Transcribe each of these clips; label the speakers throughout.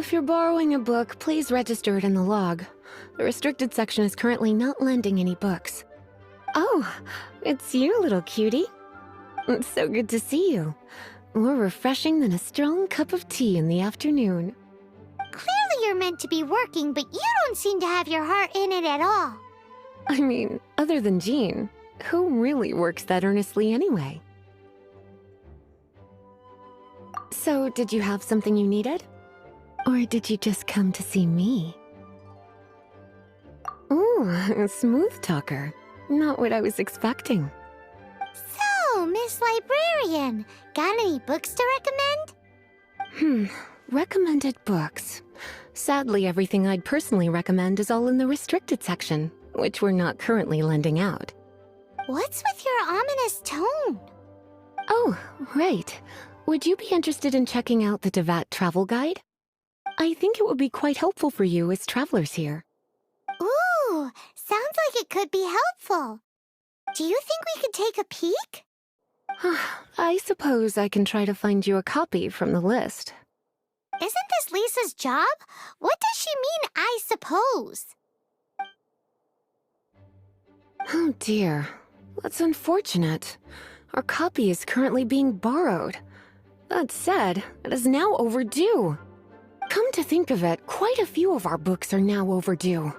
Speaker 1: If you're borrowing a book, please register it in the log. The restricted section is currently not lending any books. Oh, it's you, little cutie. It's so good to see you. More refreshing than a strong cup of tea in the afternoon.
Speaker 2: Clearly you're meant to be working, but you don't seem to have your heart in it at all.
Speaker 1: I mean, other than Jean, who really works that earnestly anyway? So, did you have something you needed? Or did you just come to see me? Ooh, a smooth talker. Not what I was expecting.
Speaker 2: So, Miss Librarian, got any books to recommend?
Speaker 1: Recommended books. Sadly, everything I'd personally recommend is all in the restricted section, which we're not currently lending out.
Speaker 2: What's with your ominous tone?
Speaker 1: Oh, right. Would you be interested in checking out the Devat travel guide? I think it would be quite helpful for you as travelers here.
Speaker 2: Ooh, sounds like it could be helpful. Do you think we could take a peek?
Speaker 1: I suppose I can try to find you a copy from the list.
Speaker 2: Isn't this Lisa's job? What does she mean, I suppose?
Speaker 1: Oh dear, that's unfortunate. Our copy is currently being borrowed. That said, it is now overdue. Come to think of it, quite a few of our books are now overdue.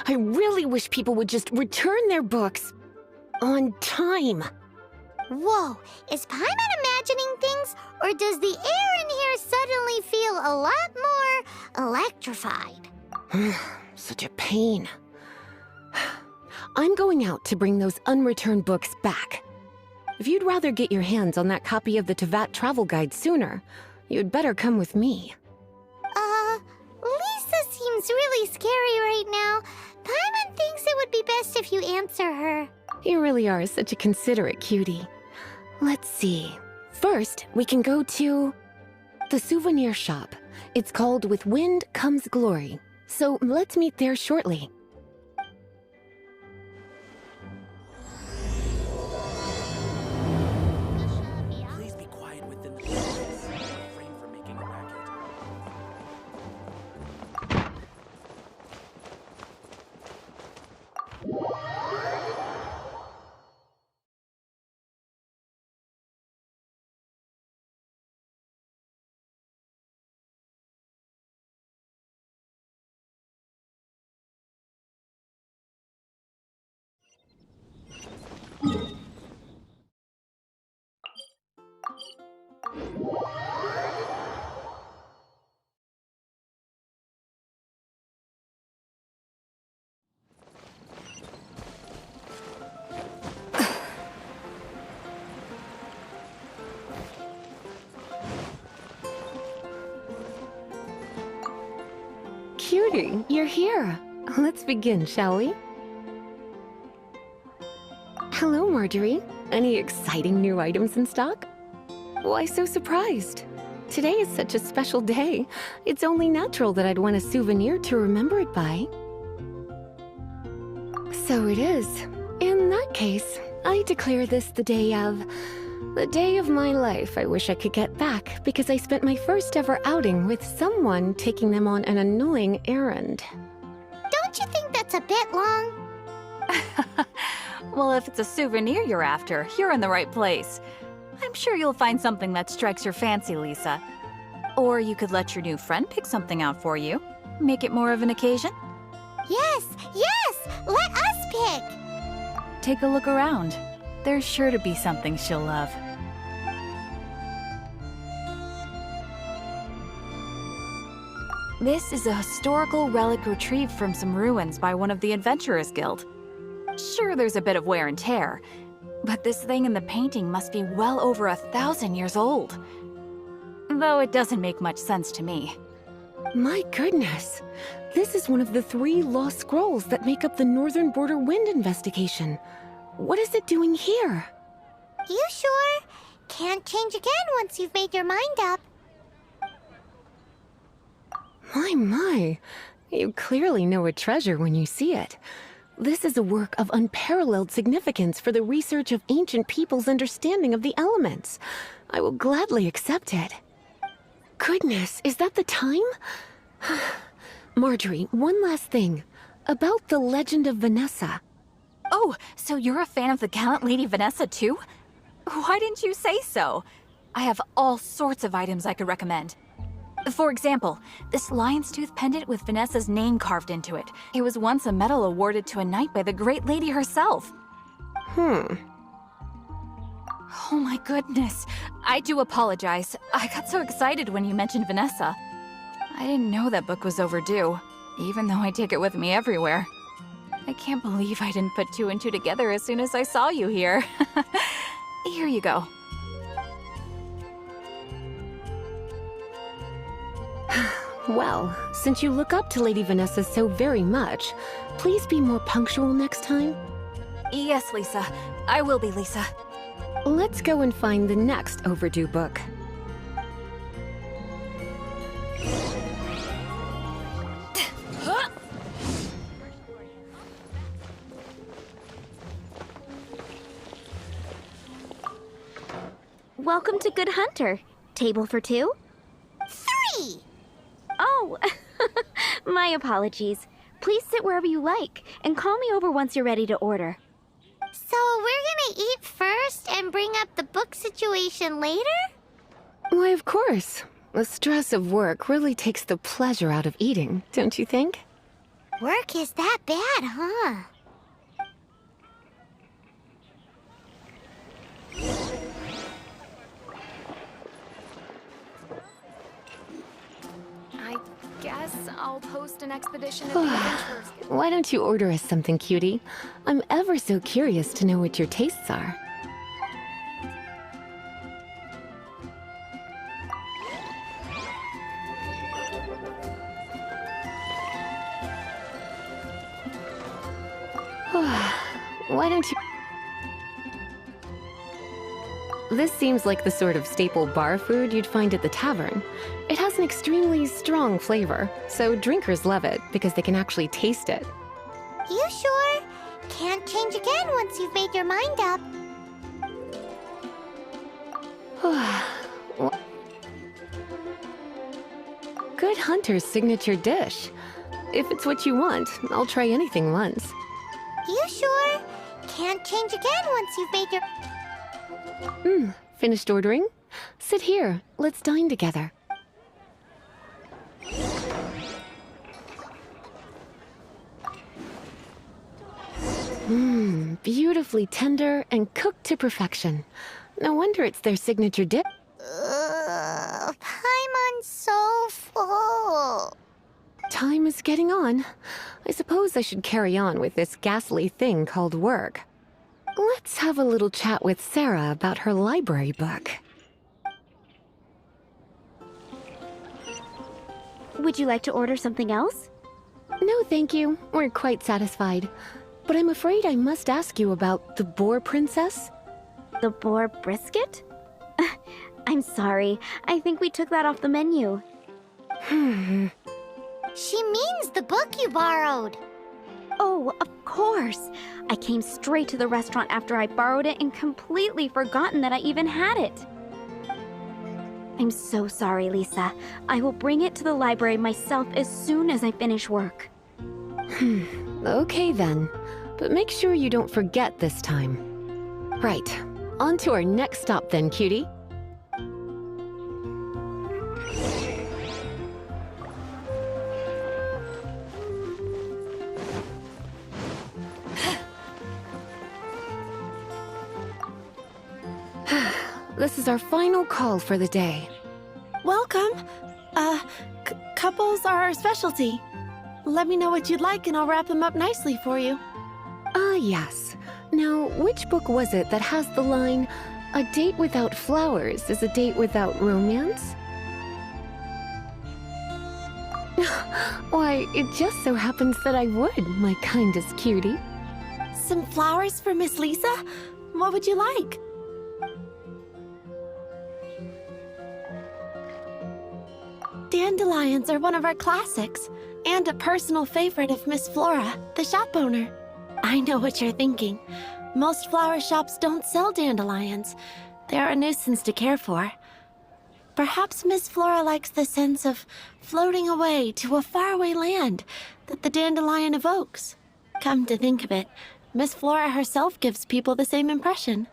Speaker 1: I really wish people would just return their books on time.
Speaker 2: Whoa, is Paimon imagining things, or does the air in here suddenly feel a lot more electrified?
Speaker 1: Such a pain. I'm going out to bring those unreturned books back. If you'd rather get your hands on that copy of the Tevat travel guide sooner, you'd better come with me.
Speaker 2: Lisa seems really scary right now. Paimon thinks it would be best if you answer her.
Speaker 1: You really are such a considerate cutie. Let's see. First, we can go to the souvenir shop. It's called With Wind Comes Glory. So let's meet there shortly.
Speaker 3: Please be quiet within the buildings. Refrain from making a racket.
Speaker 1: Cutie, you're here. Let's begin, shall we? Hello, Marjorie. Any exciting new items in stock? Why so surprised? Today is such a special day. It's only natural that I'd want a souvenir to remember it by. So it is. In that case, I declare this the day of my life I wish I could get back because I spent my first ever outing with someone taking them on an annoying errand.
Speaker 2: Don't you think that's a bit long?
Speaker 4: Well, if it's a souvenir you're after, you're in the right place. I'm sure you'll find something that strikes your fancy, Lisa. Or you could let your new friend pick something out for you. Make it more of an occasion.
Speaker 2: Yes, let us pick.
Speaker 4: Take a look around. There's sure to be something she'll love. This is a historical relic retrieved from some ruins by one of the Adventurers Guild. Sure, there's a bit of wear and tear, but this thing in the painting must be well over 1,000 years old. Though it doesn't make much sense to me.
Speaker 1: My goodness! This is one of the 3 lost scrolls that make up the Northern Border Wind investigation. What is it doing here?
Speaker 2: You sure? Can't change again once you've made your mind up.
Speaker 1: My. You clearly know a treasure when you see it. This is a work of unparalleled significance for the research of ancient people's understanding of the elements. I will gladly accept it. goodness, is that the time? Marjorie, one last thing. About the legend of Vanessa.
Speaker 4: Oh, so you're a fan of the gallant Lady Vanessa too? Why didn't you say so? I have all sorts of items I could recommend. For example, this lion's tooth pendant with Vanessa's name carved into it. It was once a medal awarded to a knight by the great lady herself. Oh my goodness. I do apologize. I got so excited when you mentioned Vanessa. I didn't know that book was overdue, even though I take it with me everywhere. I can't believe I didn't put two and two together as soon as I saw you here. Here you go.
Speaker 1: Well, since you look up to Lady Vanessa so very much, please be more punctual next time.
Speaker 4: Yes, Lisa. I will be, Lisa.
Speaker 1: Let's go and find the next overdue book.
Speaker 5: Welcome to Good Hunter. Table for two?
Speaker 2: 3!
Speaker 5: Oh, my apologies. Please sit wherever you like, and call me over once you're ready to order.
Speaker 2: So we're gonna eat first and bring up the book situation later?
Speaker 1: Why, of course. The stress of work really takes the pleasure out of eating, don't you think?
Speaker 2: Work is that bad, huh?
Speaker 6: I guess I'll post an expedition at the Adventurers Guild.
Speaker 1: Why don't you order us something, cutie? I'm ever so curious to know what your tastes are. Why don't you... This seems like the sort of staple bar food you'd find at the tavern. It has an extremely strong flavor, so drinkers love it because they can actually taste it.
Speaker 2: You sure? Can't change again once you've made your mind up.
Speaker 1: Good Hunter's signature dish. If it's what you want, I'll try anything once.
Speaker 2: You sure? Can't change again once you've made your...
Speaker 1: Finished ordering? Sit here. Let's dine together. Beautifully tender and cooked to perfection. No wonder it's their signature dip.
Speaker 2: Paimon's so full.
Speaker 1: Time is getting on. I suppose I should carry on with this ghastly thing called work. Let's have a little chat with Sarah about her library book.
Speaker 5: Would you like to order something else?
Speaker 1: No, thank you. We're quite satisfied. But I'm afraid I must ask you about the Boar Princess.
Speaker 5: The boar brisket? I'm sorry. I think we took that off the menu.
Speaker 2: She means the book you borrowed.
Speaker 5: Oh, of course. I came straight to the restaurant after I borrowed it and completely forgotten that I even had it. I'm so sorry, Lisa. I will bring it to the library myself as soon as I finish work.
Speaker 1: Okay then. But make sure you don't forget this time. Right. On to our next stop then, cutie. This is our final call for the day.
Speaker 7: Welcome. Couples are our specialty. Let me know what you'd like and I'll wrap them up nicely for you.
Speaker 1: Yes. Now, which book was it that has the line, "A date without flowers is a date without romance"? Why, it just so happens that I would, my kindest cutie.
Speaker 7: Some flowers for Miss Lisa? What would you like? Dandelions are one of our classics, and a personal favorite of Miss Flora, the shop owner. I know what you're thinking. Most flower shops don't sell dandelions. They're a nuisance to care for. Perhaps Miss Flora likes the sense of floating away to a faraway land that the dandelion evokes. Come to think of it, Miss Flora herself gives people the same impression.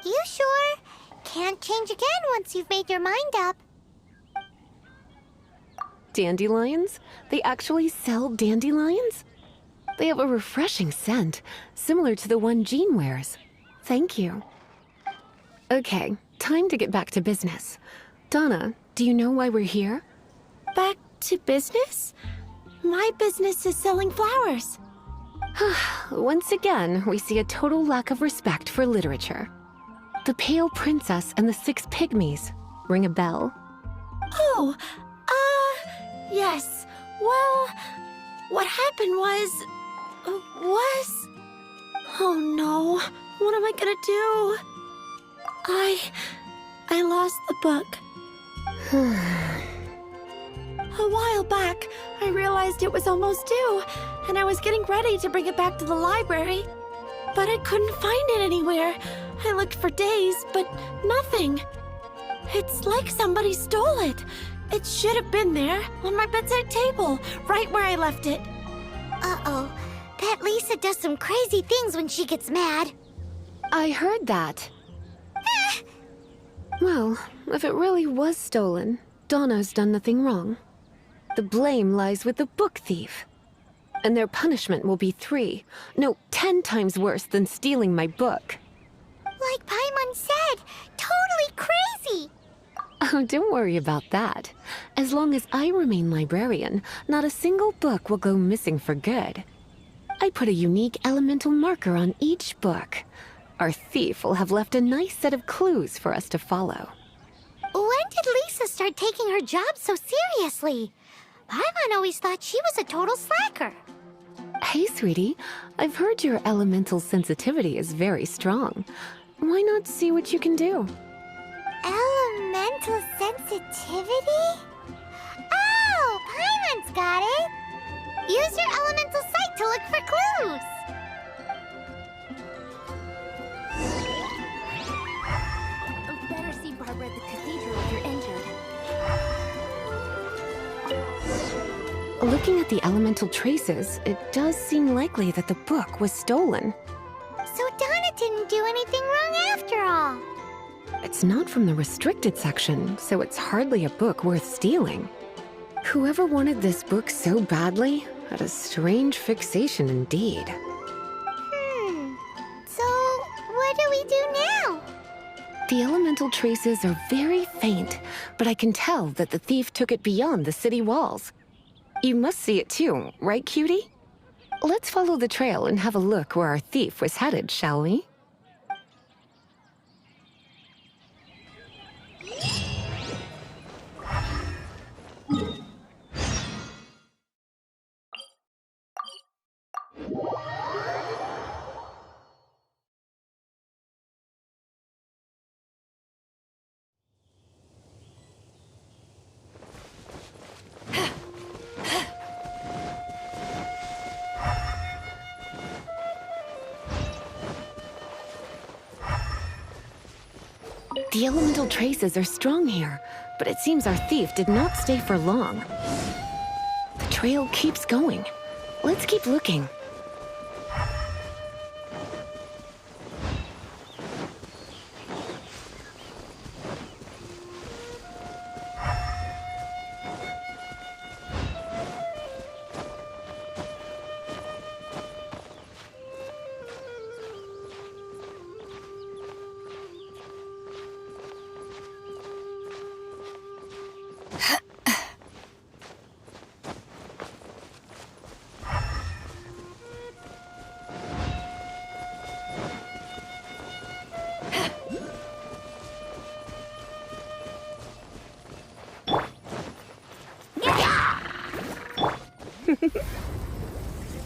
Speaker 2: You sure? Can't change again once you've made your mind up.
Speaker 1: Dandelions? They actually sell dandelions? They have a refreshing scent, similar to the one Jean wears. Thank you. Okay, time to get back to business. Donna, do you know why we're here?
Speaker 7: Back to business? My business is selling flowers.
Speaker 1: Once again, we see a total lack of respect for literature. The Pale Princess and the Six Pygmies. Ring a bell?
Speaker 7: Oh, yes. Well, what happened was... Oh no, what am I gonna do? I lost the book. A while back, I realized it was almost due, and I was getting ready to bring it back to the library. But I couldn't find it anywhere. I looked for days, but nothing. It's like somebody stole it. It should have been there, on my bedside table, right where I left it.
Speaker 2: Uh-oh. That Lisa does some crazy things when she gets mad.
Speaker 1: I heard that. Well, if it really was stolen, Donna's done nothing wrong. The blame lies with the book thief. And their punishment will be 10 times worse than stealing my book.
Speaker 2: Like Paimon said, totally crazy.
Speaker 1: Oh, don't worry about that. As long as I remain librarian, not a single book will go missing for good. I put a unique elemental marker on each book. Our thief will have left a nice set of clues for us to follow.
Speaker 2: When did Lisa start taking her job so seriously? Paimon always thought she was a total slacker.
Speaker 1: Hey, sweetie. I've heard your elemental sensitivity is very strong. Why not see what you can do?
Speaker 2: Elemental sensitivity? Oh, Paimon's got it! Use your elemental sight to look for clues!
Speaker 5: Better see Barbara at the cathedral if you're injured.
Speaker 1: Looking at the elemental traces, it does seem likely that the book was stolen.
Speaker 2: So Donna didn't do anything wrong after all.
Speaker 1: It's not from the restricted section, so it's hardly a book worth stealing. Whoever wanted this book so badly had a strange fixation indeed.
Speaker 2: So what do we do now?
Speaker 1: The elemental traces are very faint, but I can tell that the thief took it beyond the city walls. You must see it too, right, cutie? Let's follow the trail and have a look where our thief was headed, shall we? The elemental traces are strong here, but it seems our thief did not stay for long. The trail keeps going. Let's keep looking.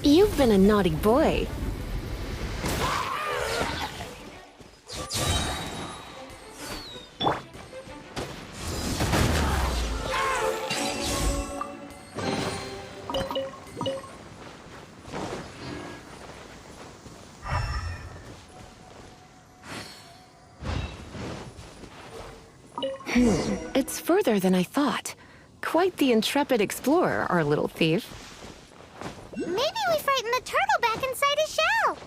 Speaker 1: You've been a naughty boy. It's further than I thought. Quite the intrepid explorer, our little thief.
Speaker 2: Maybe we frightened the turtle back inside his shell.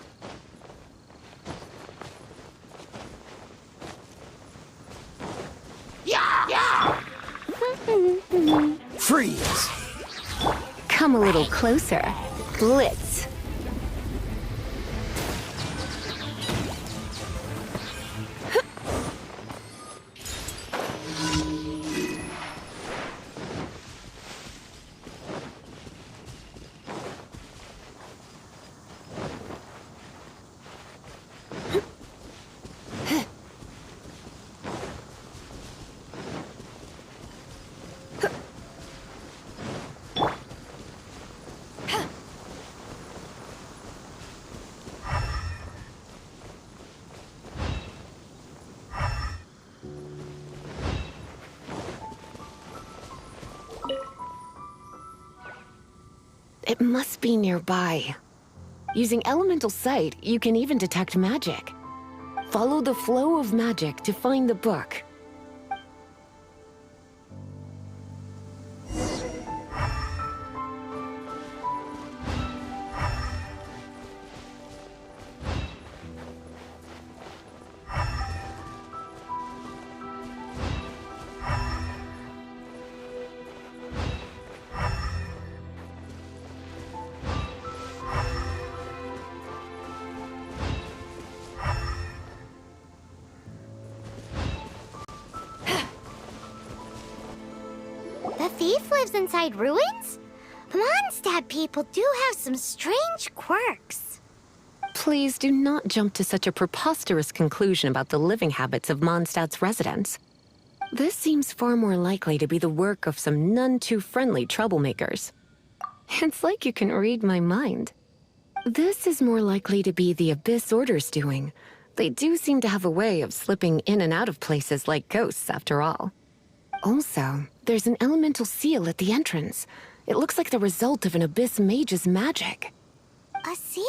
Speaker 3: Freeze!
Speaker 1: Come a little closer. Blitz. It must be nearby. Using elemental sight, you can even detect magic. Follow the flow of magic to find the book.
Speaker 2: The thief lives inside ruins? Mondstadt people do have some strange quirks.
Speaker 1: Please do not jump to such a preposterous conclusion about the living habits of Mondstadt's residents. This seems far more likely to be the work of some none-too-friendly troublemakers. It's like you can read my mind. This is more likely to be the Abyss Order's doing. They do seem to have a way of slipping in and out of places like ghosts, after all. Also, there's an elemental seal at the entrance. It looks like the result of an Abyss mage's magic.
Speaker 2: A seal?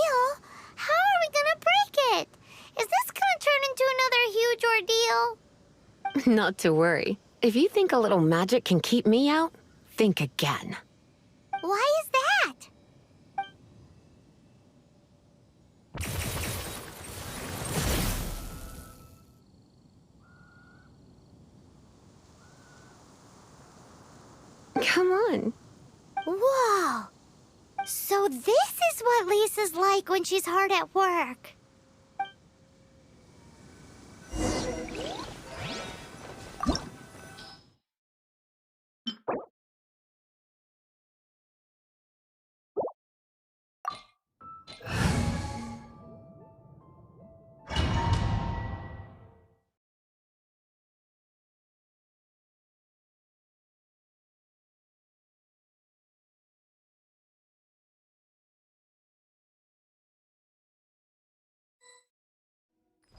Speaker 2: How are we gonna break it? Is this gonna turn into another huge ordeal?
Speaker 1: Not to worry. If you think a little magic can keep me out, think again.
Speaker 2: Why is that?
Speaker 1: Come on.
Speaker 2: Whoa! So this is what Lisa's like when she's hard at work.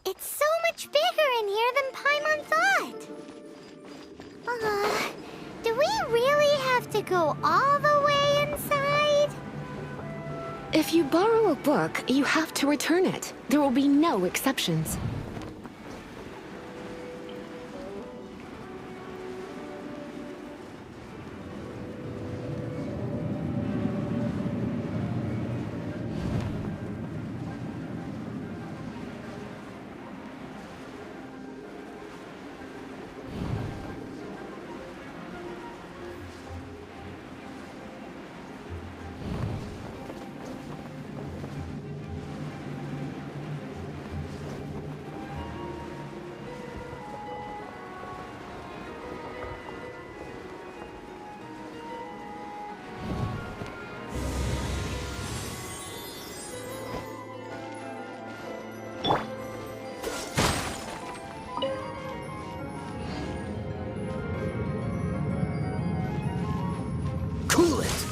Speaker 2: It's so much bigger in here than Paimon thought. Do we really have to go all the way inside?
Speaker 1: If you borrow a book, you have to return it. There will be no exceptions.
Speaker 3: Cool it!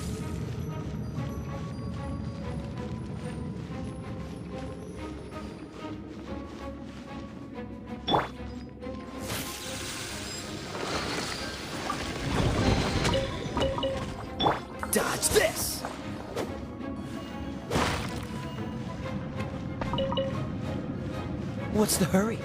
Speaker 3: Dodge this! What's the hurry?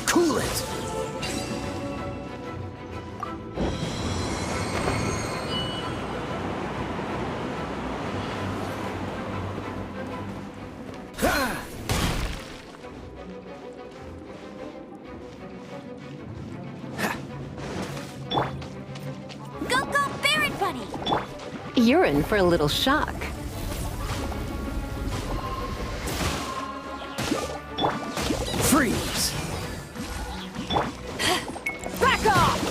Speaker 3: Cool it! Ha!
Speaker 2: Go, go, Barret Bunny!
Speaker 1: You're in for a little shock.
Speaker 3: Freeze!
Speaker 4: Back off!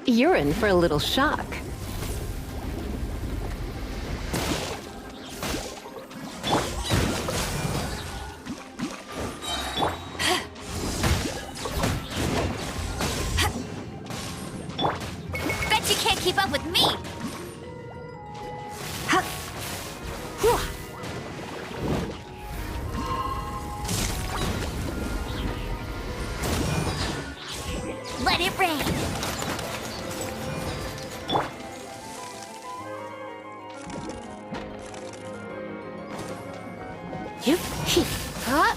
Speaker 1: You're in for a little shock.
Speaker 2: Bet you can't keep up with me! Let it rain!
Speaker 1: Yep.
Speaker 2: Huh?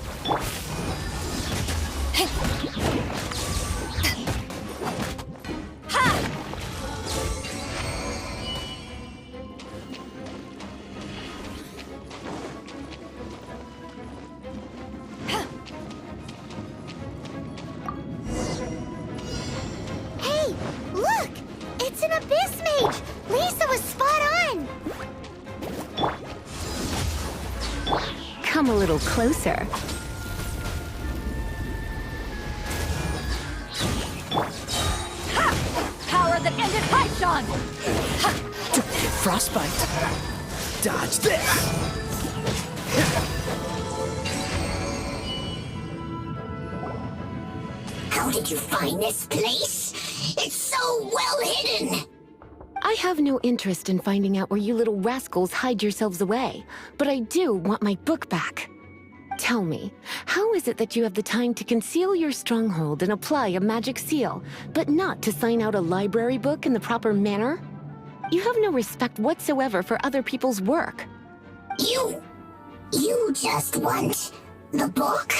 Speaker 2: Hey, look! It's an Abyss Mage! Lisa was spot on!
Speaker 1: Come a little closer.
Speaker 4: Power that ended Python!
Speaker 3: Don't get frostbite! Dodge this!
Speaker 2: How did you find this place? It's so well hidden!
Speaker 1: I have no interest in finding out where you little rascals hide yourselves away, but I do want my book back. Tell me, how is it that you have the time to conceal your stronghold and apply a magic seal, but not to sign out a library book in the proper manner? You have no respect whatsoever for other people's work.
Speaker 2: You just want the book?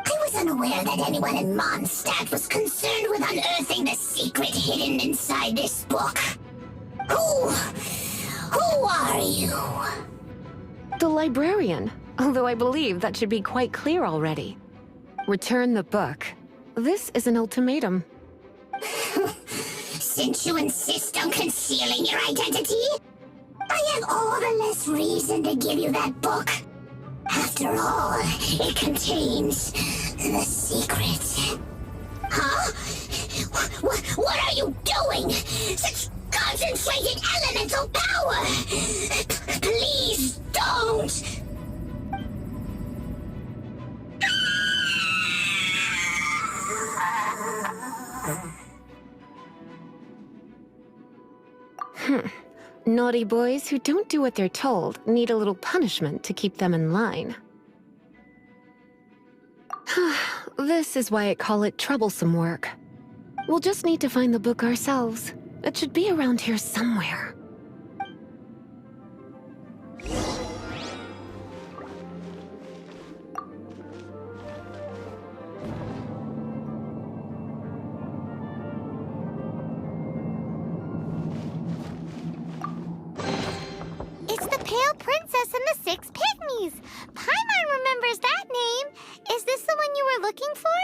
Speaker 2: I was unaware that anyone in Mondstadt was concerned with unearthing the secret hidden inside this book. Who are you?
Speaker 1: The librarian, although I believe that should be quite clear already. Return the book. This is an ultimatum.
Speaker 2: Since you insist on concealing your identity, I have all the less reason to give you that book. After all, it contains the secret. Huh? What are you doing? Such concentrated elemental power! Please don't!
Speaker 1: Naughty boys who don't do what they're told need a little punishment to keep them in line. This is why I call it troublesome work. We'll just need to find the book ourselves. It should be around here somewhere.
Speaker 2: It's the Pale Princess and the Six Pygmies! Paimon remembers that name! Is this the one you were looking for?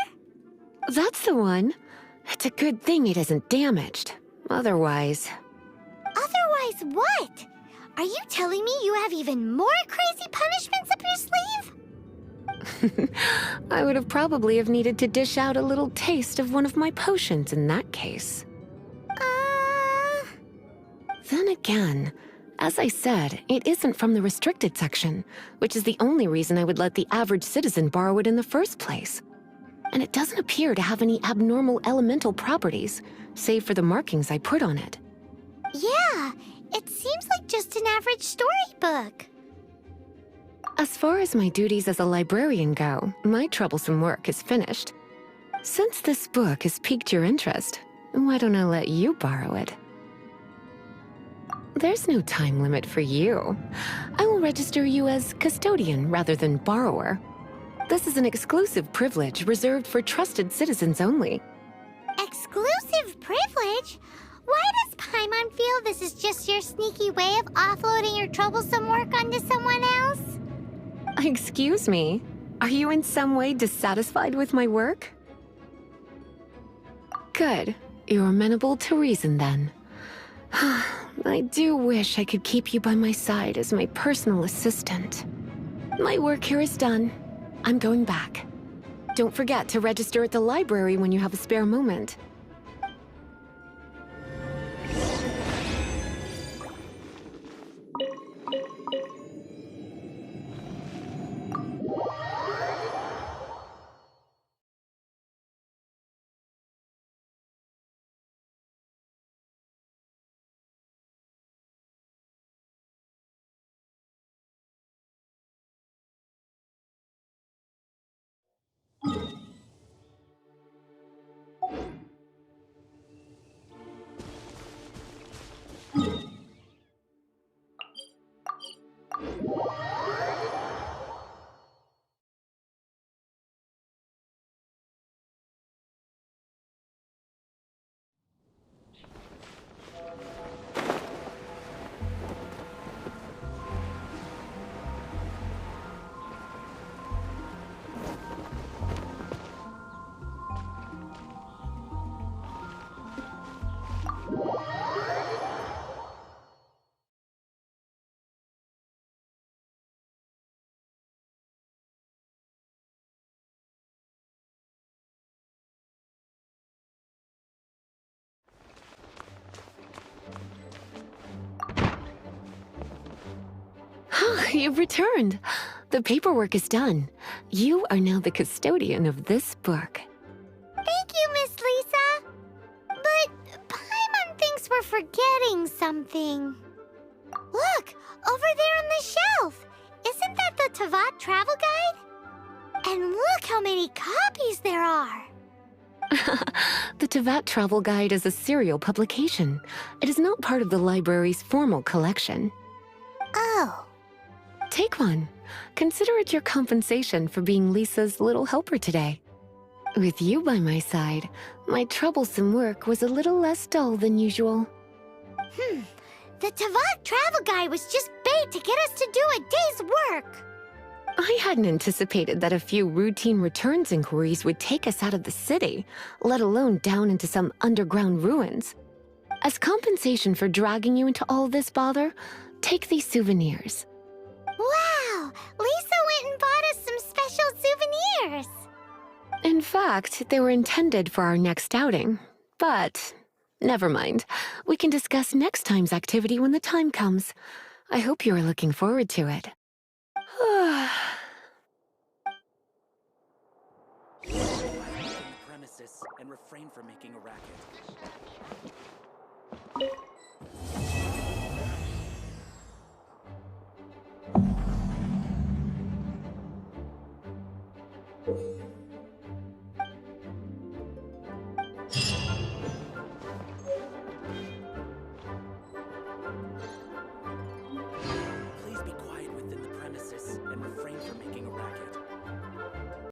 Speaker 1: That's the one. It's a good thing it isn't damaged. Otherwise...
Speaker 2: Otherwise what? Are you telling me you have even more crazy punishments up your sleeve?
Speaker 1: I would have probably have needed to dish out a little taste of one of my potions in that case. Then again, as I said, it isn't from the restricted section, which is the only reason I would let the average citizen borrow it in the first place. And it doesn't appear to have any abnormal elemental properties, save for the markings I put on it.
Speaker 2: Yeah, it seems like just an average storybook.
Speaker 1: As far as my duties as a librarian go, my troublesome work is finished. Since this book has piqued your interest, why don't I let you borrow it? There's no time limit for you. I will register you as custodian rather than borrower. This is an exclusive privilege reserved for trusted citizens only.
Speaker 2: Exclusive privilege? Why does Paimon feel this is just your sneaky way of offloading your troublesome work onto someone else?
Speaker 1: Excuse me, are you in some way dissatisfied with my work? Good. You're amenable to reason then. I do wish I could keep you by my side as my personal assistant. My work here is done. I'm going back. Don't forget to register at the library when you have a spare moment. You've returned. The paperwork is done. You are now the custodian of this book.
Speaker 2: Thank you, Miss Lisa. But Paimon thinks we're forgetting something. Look, over there on the shelf. Isn't that the Teyvat travel guide? And look how many copies there are.
Speaker 1: The Teyvat Travel Guide is a serial publication. It is not part of the library's formal collection.
Speaker 2: Oh.
Speaker 1: Take one. Consider it your compensation for being Lisa's little helper today. With you by my side, my troublesome work was a little less dull than usual.
Speaker 2: The Teyvat travel guide was just bait to get us to do a day's work.
Speaker 1: I hadn't anticipated that a few routine returns inquiries would take us out of the city, let alone down into some underground ruins. As compensation for dragging you into all this bother, take these souvenirs.
Speaker 2: Wow! Lisa went and bought us some special souvenirs.
Speaker 1: In fact, they were intended for our next outing. But never mind. We can discuss next time's activity when the time comes. I hope you are looking forward to it.
Speaker 3: Premises and refrain from making a racket.